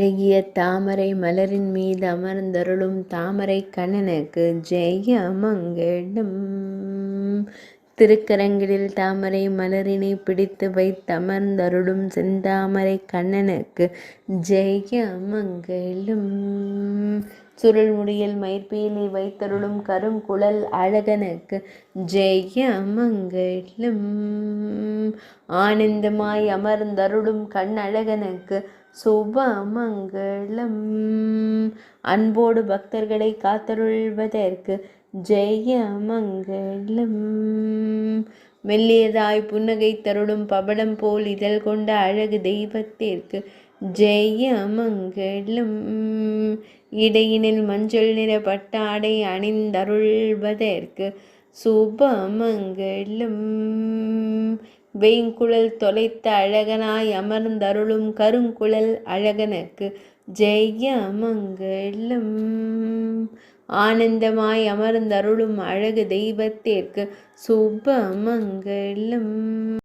அழகிய தாமரை மலரின் மீது அமர்ந்தருளும் தாமரை கண்ணனுக்கு ஜெயமங்கலம். திருக்கரங்களில் தாமரை மலரினை பிடித்து வைத்தமர்ந்தருளும் செந்தாமரை கண்ணனுக்கு ஜெயமங்கலம். சுருள் முடியில் மயிர்பீலி வைத்தருளும் கருங்குழல் அழகனுக்கு ஜெயமங்கலம். ஆனந்தமாய் அமர்ந்தருளும் கண்ணழகனுக்கு சுபமங்கலம். அன்போடு பக்தர்களை காத்தருள்வதற்கு ஜெயமங்கலம். மெல்லியதாய் புன்னகை தருளும் பபடம் போல் இதழ் கொண்ட அழகு தெய்வத்திற்கு ஜெயமங்கலம். இடையினில் மஞ்சள் நிற பட்டாடை அணிந்தருள்வதற்கு சுபமங்கலம். வேங்குழல் தொலைத்த அழகனாய் அமர்ந்தருளும் கருங்குழல் அழகனுக்கு ஜெயமங்கலம். ஆனந்தமாய் அமர்ந்தருளும் அழகு தெய்வத்திற்கு சுபமங்கலம்.